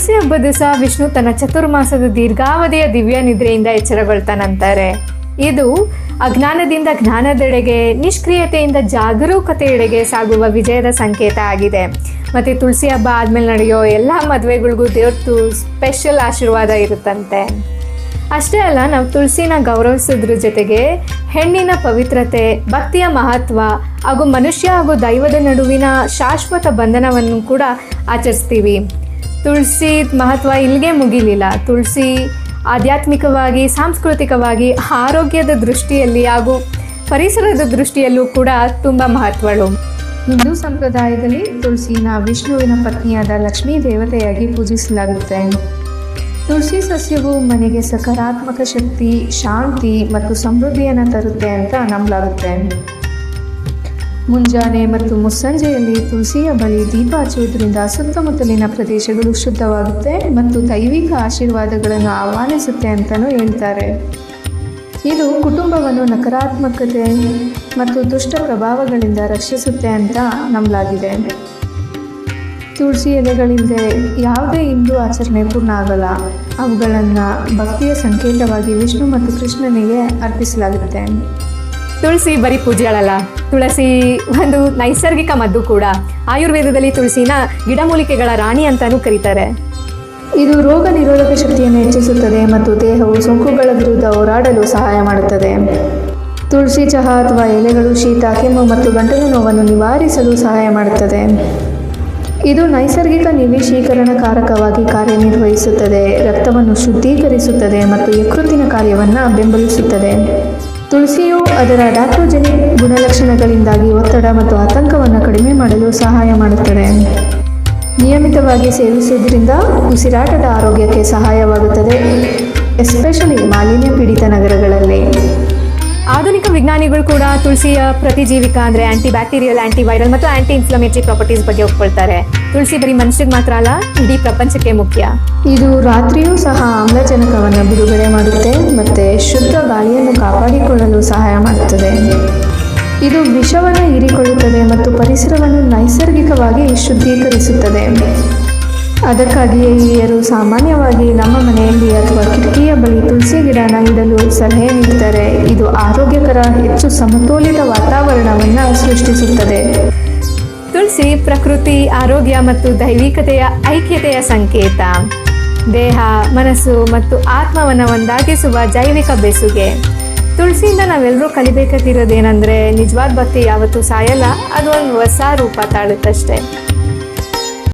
ತುಳಸಿ ಹಬ್ಬದ ದಿವಸ ವಿಷ್ಣು ತನ್ನ ಚತುರ್ಮಾಸದ ದೀರ್ಘಾವಧಿಯ ದಿವ್ಯ ನಿದ್ರೆಯಿಂದ ಎಚ್ಚರಗೊಳ್ತಾನಂತಾರೆ. ಇದು ಅಜ್ಞಾನದಿಂದ ಜ್ಞಾನದೆಡೆಗೆ, ನಿಷ್ಕ್ರಿಯತೆಯಿಂದ ಜಾಗರೂಕತೆಯೆಡೆಗೆ ಸಾಗುವ ವಿಜಯದ ಸಂಕೇತ ಆಗಿದೆ. ಮತ್ತು ತುಳಸಿ ಹಬ್ಬ ಆದಮೇಲೆ ನಡೆಯೋ ಎಲ್ಲ ಮದುವೆಗಳಿಗೂ ದೇವ್ರದ್ದು ಸ್ಪೆಷಲ್ ಆಶೀರ್ವಾದ ಇರುತ್ತಂತೆ. ಅಷ್ಟೇ ಅಲ್ಲ, ನಾವು ತುಳಸಿನ ಗೌರವಿಸೋದ್ರ ಜೊತೆಗೆ ಹೆಣ್ಣಿನ ಪವಿತ್ರತೆ, ಭಕ್ತಿಯ ಮಹತ್ವ ಹಾಗೂ ಮನುಷ್ಯ ಹಾಗೂ ದೈವದ ನಡುವಿನ ಶಾಶ್ವತ ಬಂಧನವನ್ನು ಕೂಡ ಆಚರಿಸ್ತೀವಿ. ತುಳಸಿ ಮಹತ್ವ ಇಲ್ಲಿಗೆ ಮುಗಿಲಿಲ್ಲ. ತುಳಸಿ ಆಧ್ಯಾತ್ಮಿಕವಾಗಿ, ಸಾಂಸ್ಕೃತಿಕವಾಗಿ, ಆರೋಗ್ಯದ ದೃಷ್ಟಿಯಲ್ಲಿ ಹಾಗೂ ಪರಿಸರದ ದೃಷ್ಟಿಯಲ್ಲೂ ಕೂಡ ತುಂಬ ಮಹತ್ವಳು. ಹಿಂದೂ ಸಂಪ್ರದಾಯದಲ್ಲಿ ತುಳಸಿನ ವಿಷ್ಣುವಿನ ಪತ್ನಿಯಾದ ಲಕ್ಷ್ಮೀ ದೇವತೆಯಾಗಿ ಪೂಜಿಸಲಾಗುತ್ತೆ. ತುಳಸಿ ಸಸ್ಯವು ಮನೆಗೆ ಸಕಾರಾತ್ಮಕ ಶಕ್ತಿ, ಶಾಂತಿ ಮತ್ತು ಸಮೃದ್ಧಿಯನ್ನು ತರುತ್ತೆ ಅಂತ ನಂಬಲಾಗುತ್ತೆ. ಮುಂಜಾನೆ ಮತ್ತು ಮುಸ್ಸಂಜೆಯಲ್ಲಿ ತುಳಸಿಯ ಬಳಿ ದೀಪ ಹಚ್ಚುವುದರಿಂದ ಸುತ್ತಮುತ್ತಲಿನ ಪ್ರದೇಶಗಳು ಶುದ್ಧವಾಗುತ್ತೆ ಮತ್ತು ದೈವಿಕ ಆಶೀರ್ವಾದಗಳನ್ನು ಆಹ್ವಾನಿಸುತ್ತೆ ಅಂತಲೂ ಹೇಳ್ತಾರೆ. ಇದು ಕುಟುಂಬವನ್ನು ನಕಾರಾತ್ಮಕತೆ ಮತ್ತು ದುಷ್ಟ ಪ್ರಭಾವಗಳಿಂದ ರಕ್ಷಿಸುತ್ತೆ ಅಂತ ನಂಬಲಾಗಿದೆ. ತುಳಸಿ ಎಲೆಗಳಿಂದ ಯಾವುದೇ ಹಿಂದೂ ಆಚರಣೆ ಪೂರ್ಣ ಆಗಲ್ಲ. ಅವುಗಳನ್ನು ಭಕ್ತಿಯ ಸಂಕೇತವಾಗಿ ವಿಷ್ಣು ಮತ್ತು ಕೃಷ್ಣನಿಗೆ ಅರ್ಪಿಸಲಾಗುತ್ತೆ. ತುಳಸಿ ಬರೀ ಪೂಜೆಗಳಲ್ಲ, ತುಳಸಿ ಒಂದು ನೈಸರ್ಗಿಕ ಮದ್ದು ಕೂಡ. ಆಯುರ್ವೇದದಲ್ಲಿ ತುಳಸಿನ ಗಿಡಮೂಲಿಕೆಗಳ ರಾಣಿ ಅಂತಲೂ ಕರೀತಾರೆ. ಇದು ರೋಗ ನಿರೋಧಕ ಶಕ್ತಿಯನ್ನು ಹೆಚ್ಚಿಸುತ್ತದೆ ಮತ್ತು ದೇಹವು ಸೋಂಕುಗಳ ವಿರುದ್ಧ ಹೋರಾಡಲು ಸಹಾಯ ಮಾಡುತ್ತದೆ. ತುಳಸಿ ಚಹಾ ಅಥವಾ ಎಲೆಗಳು ಶೀತ, ಕೆಮ್ಮು ಮತ್ತು ಗಂಟಲು ನೋವನ್ನು ನಿವಾರಿಸಲು ಸಹಾಯ ಮಾಡುತ್ತದೆ. ಇದು ನೈಸರ್ಗಿಕ ನಿವೇಶೀಕರಣಕಾರಕವಾಗಿ ಕಾರ್ಯನಿರ್ವಹಿಸುತ್ತದೆ, ರಕ್ತವನ್ನು ಶುದ್ಧೀಕರಿಸುತ್ತದೆ ಮತ್ತು ಯಕೃತ್ತಿನ ಕಾರ್ಯವನ್ನು ಬೆಂಬಲಿಸುತ್ತದೆ. ತುಳಸಿಯು ಅದರ ಅಡ್ಯಾಪ್ಟೋಜೆನಿಕ್ ಗುಣಲಕ್ಷಣಗಳಿಂದಾಗಿ ಒತ್ತಡ ಮತ್ತು ಆತಂಕವನ್ನು ಕಡಿಮೆ ಮಾಡಲು ಸಹಾಯ ಮಾಡುತ್ತದೆ. ನಿಯಮಿತವಾಗಿ ಸೇವಿಸುವುದರಿಂದ ಉಸಿರಾಟದ ಆರೋಗ್ಯಕ್ಕೆ ಸಹಾಯವಾಗುತ್ತದೆ, ಎಸ್ಪೆಷಲಿ ಮಾಲಿನ್ಯ ಪೀಡಿತ ನಗರಗಳಲ್ಲಿ. ಆಧುನಿಕ ವಿಜ್ಞಾನಿಗಳು ಕೂಡ ತುಳಸಿಯ ಪ್ರತಿಜೀವಿಕ ಅಂದರೆ ಆ್ಯಂಟಿ ಬ್ಯಾಕ್ಟೀರಿಯಲ್, ಆ್ಯಂಟಿ ವೈರಲ್ ಮತ್ತು ಆ್ಯಂಟಿ ಇನ್ಫ್ಲಮೇಟರಿ ಪ್ರಾಪರ್ಟೀಸ್ ಬಗ್ಗೆ ಒಪ್ಕೊಳ್ತಾರೆ. ತುಳಸಿ ಬರೀ ಮನುಷ್ಯರಿಗೆ ಮಾತ್ರ ಅಲ್ಲ, ಇಡೀ ಪ್ರಪಂಚಕ್ಕೆ ಮುಖ್ಯ. ಇದು ರಾತ್ರಿಯೂ ಸಹ ಆಮ್ಲಜನಕವನ್ನು ಬಿಡುಗಡೆ ಮಾಡುತ್ತೆ ಮತ್ತು ಶುದ್ಧ ಗಾಳಿಯನ್ನು ಕಾಪಾಡಿಕೊಳ್ಳಲು ಸಹಾಯ ಮಾಡುತ್ತದೆ. ಇದು ವಿಷವನ್ನು ಹೀರಿಕೊಳ್ಳುತ್ತದೆ ಮತ್ತು ಪರಿಸರವನ್ನು ನೈಸರ್ಗಿಕವಾಗಿ ಶುದ್ಧೀಕರಿಸುತ್ತದೆ. ಅದಕ್ಕಾಗಿಯೇ ಹಿರಿಯರು ಸಾಮಾನ್ಯವಾಗಿ ನಮ್ಮ ಮನೆಯಲ್ಲಿ ಅಥವಾ ಕಿಟಕಿಯ ಬಳಿ ತುಳಸಿ ಗಿಡನ ಇಡಲು ಸಲಹೆ ನೀಡುತ್ತಾರೆ. ಇದು ಆರೋಗ್ಯಕರ, ಹೆಚ್ಚು ಸಮತೋಲಿತ ವಾತಾವರಣವನ್ನು ಸೃಷ್ಟಿಸುತ್ತದೆ. ತುಳಸಿ ಪ್ರಕೃತಿ, ಆರೋಗ್ಯ ಮತ್ತು ದೈವಿಕತೆಯ ಐಕ್ಯತೆಯ ಸಂಕೇತ. ದೇಹ, ಮನಸ್ಸು ಮತ್ತು ಆತ್ಮವನ್ನು ಒಂದಾಗಿಸುವ ಜೈವಿಕ ಬೆಸುಗೆ. ತುಳಸಿಯಿಂದ ನಾವೆಲ್ಲರೂ ಕಲಿಬೇಕಾಗಿರೋದೇನೆಂದರೆ, ನಿಜವಾದ ಭಕ್ತಿ ಯಾವತ್ತೂ ಸಾಯಲ್ಲ, ಅದು ಒಂದು ಹೊಸ ರೂಪ ತಾಳುತ್ತಷ್ಟೇ.